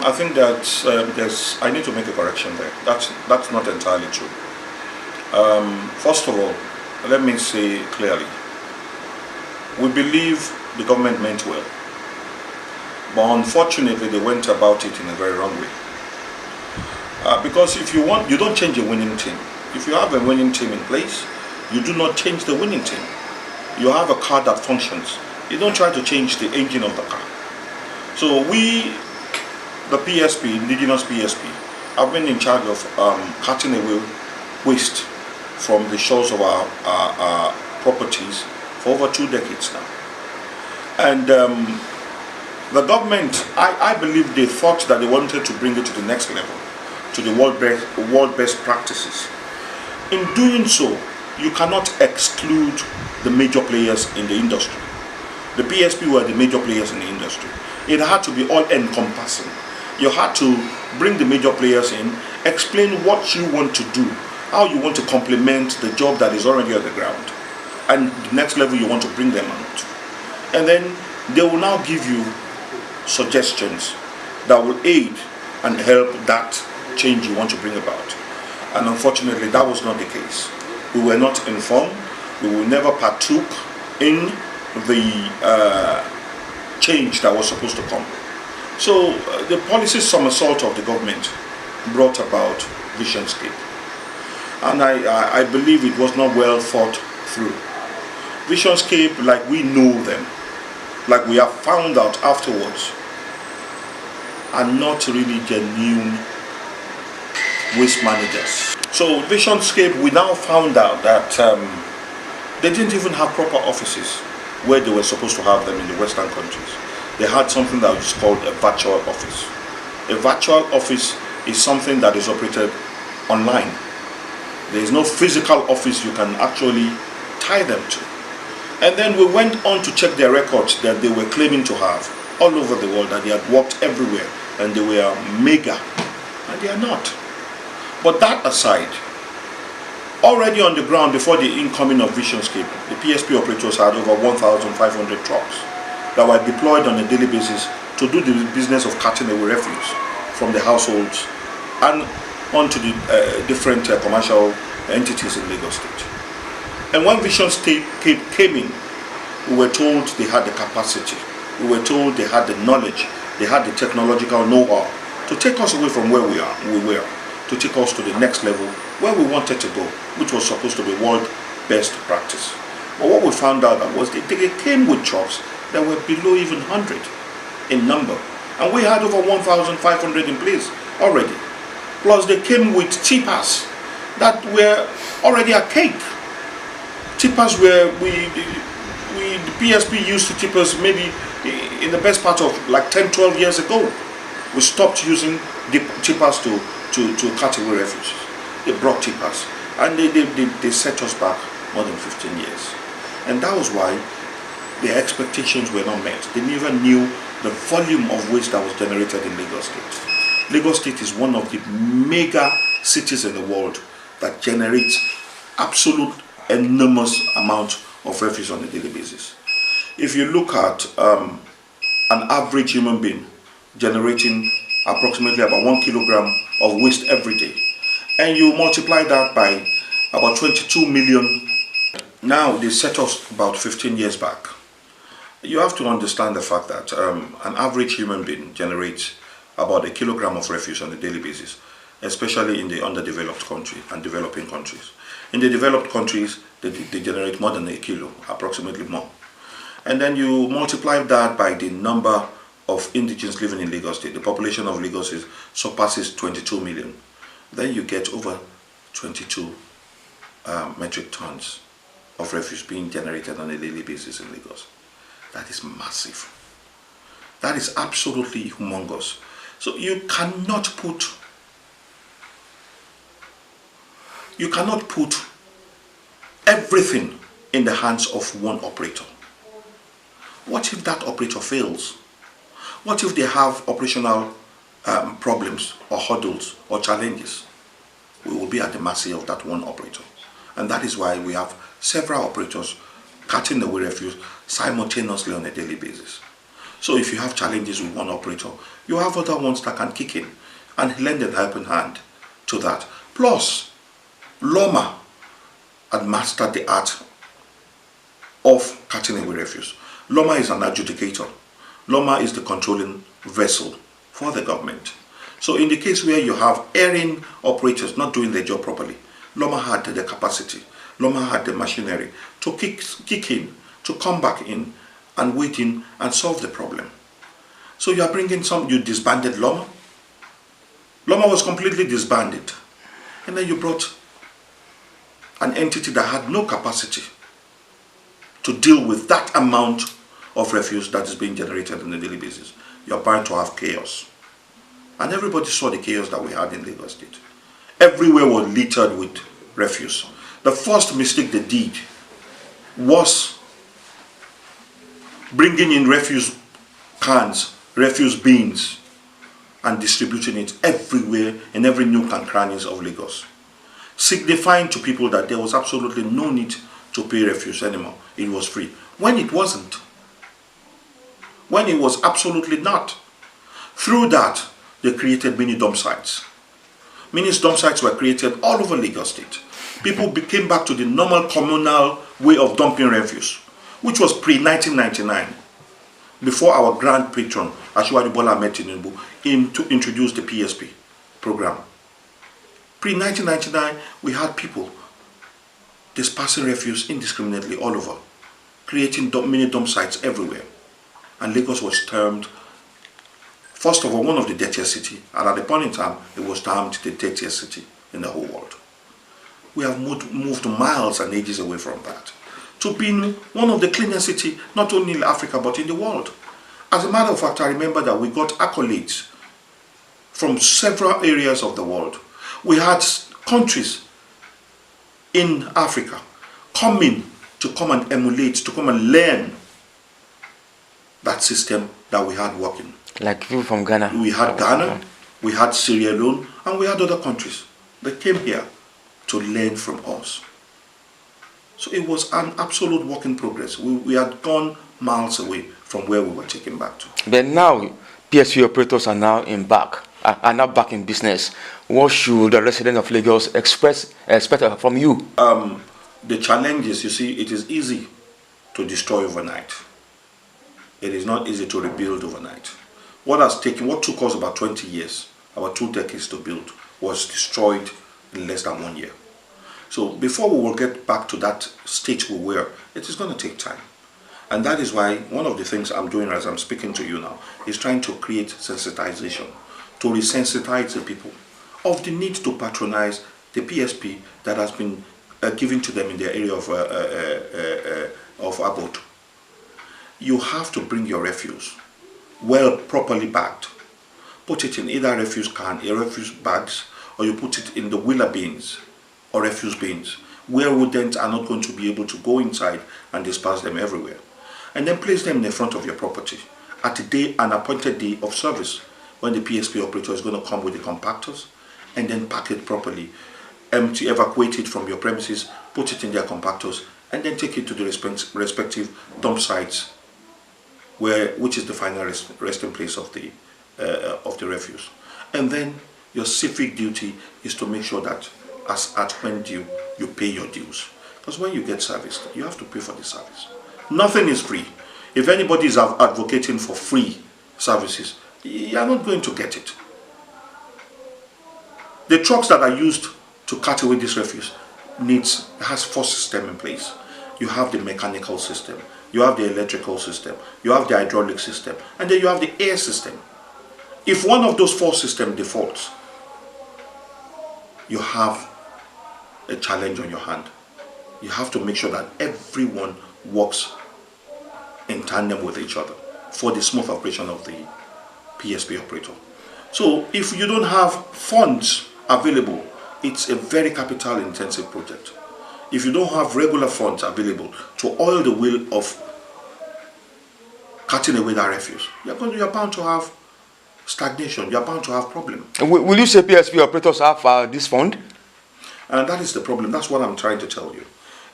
I think that I need to make a correction there. That's not entirely true. First of all, let me say clearly, we believe the government meant well, but unfortunately they went about it in a very wrong way. Because if you want, you don't change a winning team. If you have a winning team in place, you do not change the winning team. You have a car that functions. You don't try to change the engine of the car. So we, the PSP, indigenous PSP, have been in charge of cutting away waste from the shores of our properties for over 2 decades now. And the government, I believe they thought that they wanted to bring it to the next level, to the world best practices. In doing so, you cannot exclude the major players in the industry. The PSP were the major players in the industry. It had to be all-encompassing. You had to bring the major players in, explain what you want to do, how you want to complement the job that is already on the ground, and the next level you want to bring them out. And then they will now give you suggestions that will aid and help that change you want to bring about. And unfortunately, that was not the case. We were not informed. We never partook in the change that was supposed to come. So the policy somersault of the government brought about Visionscape. And I believe it was not well thought through. Visionscape, like we know them, like we have found out afterwards, are not really genuine waste managers. So Visionscape, we now found out that they didn't even have proper offices where they were supposed to have them in the Western countries. They had something that was called a virtual office. A virtual office is something that is operated online. There is no physical office you can actually tie them to. And then we went on to check their records that they were claiming to have all over the world, that they had worked everywhere and they were mega, and they are not. But that aside, already on the ground before the incoming of Visionscape, the PSP operators had over 1,500 trucks that were deployed on a daily basis to do the business of cutting away refuse from the households and onto the different commercial entities in Lagos State. And when Visionscape came in, we were told they had the capacity, we were told they had the knowledge, they had the technological know-how to take us away from where we were, to take us to the next level where we wanted to go, which was supposed to be world best practice. But what we found out was they came with trucks that were below even 100 in number, and we had over 1,500 in place already. Plus they came with tippers that were already archaic. Tippers where the PSP used to tippers maybe in the best part of like 10-12 years ago. We stopped using the tippers to cut away refuse. They brought tippers, and they set us back more than 15 years. And that was why their expectations were not met. They never knew the volume of waste that was generated in Lagos State. Lagos State is one of the mega cities in the world that generates absolute enormous amount of refuse on a daily basis. If you look at an average human being generating approximately about 1 kilogram of waste every day, and you multiply that by about 22 million, now they set us about 15 years back. You have to understand the fact that an average human being generates about 1 kilogram of refuse on a daily basis, especially in the underdeveloped country and developing countries. In the developed countries, they generate more than 1 kilo, approximately more. And then you multiply that by the number of indigenes living in Lagos State. The population of Lagos surpasses 22 million. Then you get over 22 metric tons of refuse being generated on a daily basis in Lagos. That is massive. That is absolutely humongous. So you cannot put everything in the hands of one operator. What if that operator fails? What if they have operational problems or hurdles or challenges? We will be at the mercy of that one operator. And that is why we have several operators cutting away refuse simultaneously on a daily basis. So if you have challenges with one operator, you have other ones that can kick in and lend a helping hand to that. Plus, LOMA had mastered the art of catching away refuse. LOMA is an adjudicator. LOMA is the controlling vessel for the government. So in the case where you have erring operators not doing their job properly, LOMA had the capacity, LOMA had the machinery to kick in, to come back in and wait in and solve the problem. So you are bringing you disbanded LOMA. LOMA was completely disbanded. And then you brought an entity that had no capacity to deal with that amount of refuse that is being generated on a daily basis. You're bound to have chaos. And everybody saw the chaos that we had in Lagos State. Everywhere was littered with refuse. The first mistake they did was bringing in refuse cans, refuse bins, and distributing it everywhere in every nook and crannies of Lagos, signifying to people that there was absolutely no need to pay refuse anymore. It was free. When it wasn't. When it was absolutely not. Through that, they created mini dump sites. Mini dump sites were created all over Lagos State. People came back to the normal communal way of dumping refuse, which was pre-1999, before our grand patron, Asiwaju Bola Ahmed Tinubu, introduced the PSP program. Pre-1999, we had people dispersing refuse indiscriminately all over, creating mini dump sites everywhere. And Lagos was termed, first of all, one of the dirtiest cities, and at the point in time, it was termed the dirtiest city in the whole world. We have moved miles and ages away from that to being one of the cleanest cities, not only in Africa, but in the world. As a matter of fact, I remember that we got accolades from several areas of the world. We had countries in Africa coming to come and emulate, to come and learn that system that we had working. Like people from Ghana. We had Ghana, we had Sierra Leone, and we had other countries that came here to learn from us. So it was an absolute work in progress. We had gone miles away from where we were taken back to. But now, PSP operators are now back in business. What should the residents of Lagos expect from you? The challenge is, you see, it is easy to destroy overnight. It is not easy to rebuild overnight. What took us about 20 years, about 2 decades to build, was destroyed in less than 1 year. So before we will get back to that state we were, it is going to take time. And that is why one of the things I'm doing as I'm speaking to you now is trying to create sensitization, to resensitize the people of the need to patronize the PSP that has been given to them in their area of abode. You have to bring your refuse well properly bagged. Put it in either refuse can, refuse bags, or you put it in the wheeler bins or refuse bins, where rodents are not going to be able to go inside and disperse them everywhere. And then place them in the front of your property at an appointed day of service, when the PSP operator is going to come with the compactors and then pack it properly, evacuate it from your premises, put it in their compactors, and then take it to the respective dump sites, which is the final resting place of the refuse. And then your civic duty is to make sure that as at when due, you pay your dues. Because when you get serviced, you have to pay for the service. Nothing is free. If anybody is advocating for free services, you are not going to get it. The trucks that are used to cut away this refuse has 4 systems in place. You have the mechanical system, you have the electrical system, you have the hydraulic system, and then you have the air system. If one of those 4 systems defaults, you have a challenge on your hand. You have to make sure that everyone works in tandem with each other for the smooth operation of the PSP operator. So if you don't have funds available, it's a very capital intensive project. If you don't have regular funds available to oil the wheel of cutting away that refuse, you're bound to have stagnation, you're bound to have problems. Will you say PSP operators have this fund? And that is the problem. That's what I'm trying to tell you.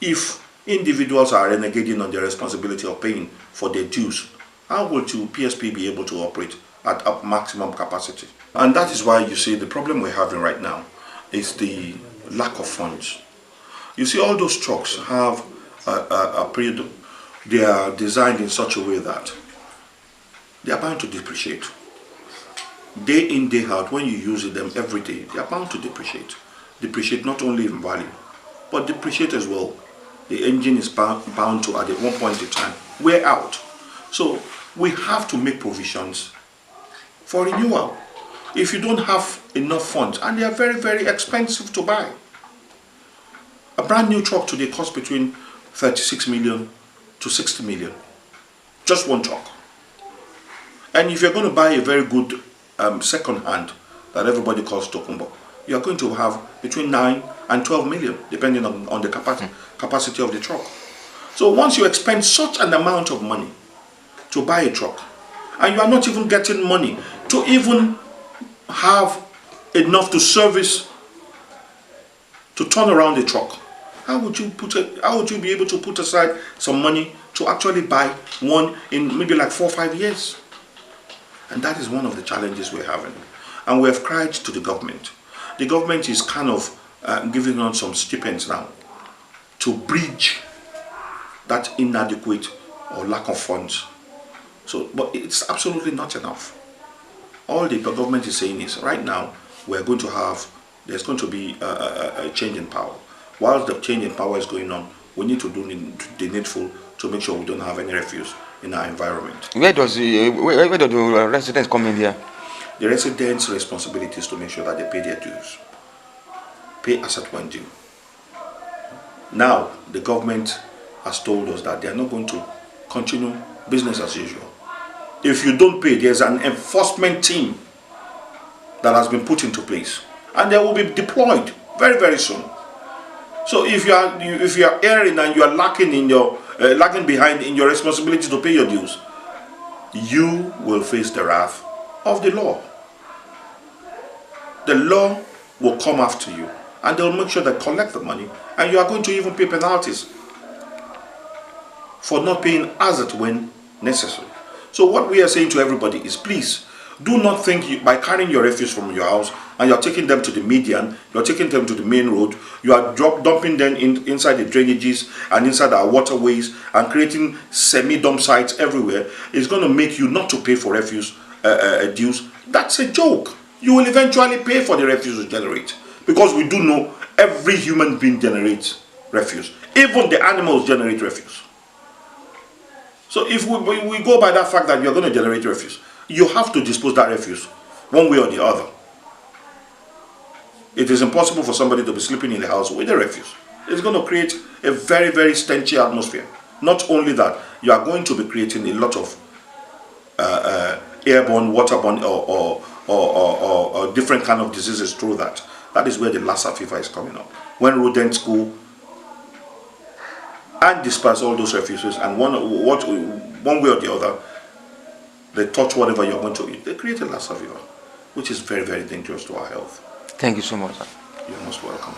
If individuals are renegading on their responsibility of paying for their dues How would you PSP be able to operate at up maximum capacity? And that is why you see the problem we're having right now is the lack of funds. You see, all those trucks have a period. They are designed in such a way that they are bound to depreciate. Day in, day out, when you use them every day, they are bound to depreciate. Depreciate not only in value, but depreciate as well. The engine is bound to, at one point in time, wear out. So we have to make provisions for renewal. If you don't have enough funds, and they are very, very expensive to buy. A brand new truck today costs between 36 million to 60 million. Just one truck. And if you're going to buy a very good second hand that everybody calls Tokumbo, you're going to have between 9 and 12 million, depending on the capacity of the truck. So once you expend such an amount of money to buy a truck, and you are not even getting money to even have enough to service, to turn around the truck, how would you be able to put aside some money to actually buy one in maybe like 4 or 5 years? And that is one of the challenges we're having. And we have cried to the government. The government is kind of giving us some stipends now to bridge that inadequate or lack of funds. So, but it's absolutely not enough. All the government is saying is, right now, there's going to be a change in power. While the change in power is going on, we need to do the needful to make sure we don't have any refuse in our environment. Where do the residents come in here? The residents' responsibility is to make sure that they pay their dues. Pay as at when due. Now, the government has told us that they are not going to continue business as usual. If you don't pay, there's an enforcement team that has been put into place, and they will be deployed very, very soon. So if you are erring and you are lagging behind in your responsibility to pay your dues, you will face the wrath of the law. The law will come after you, and they will make sure they collect the money, and you are going to even pay penalties for not paying as at when necessary. So what we are saying to everybody is, please do not think by carrying your refuse from your house and you're taking them to the median, you're taking them to the main road, you are dumping them inside the drainages and inside our waterways and creating semi-dump sites everywhere, is going to make you not to pay for refuse dues. That's a joke. You will eventually pay for the refuse you generate, because we do know every human being generates refuse. Even the animals generate refuse. So if we go by that fact that you're going to generate refuse, you have to dispose that refuse one way or the other. It is impossible for somebody to be sleeping in the house with the refuse. It's going to create a very, very stenchy atmosphere. Not only that, you are going to be creating a lot of airborne, waterborne, or different kind of diseases through that. That is where the Lassa fever is coming up. When rodents go and disperse all those refuses, and one way or the other, they touch whatever you're going to eat, they create a Lassa fever, which is very, very dangerous to our health. Thank you so much, sir. You're most welcome.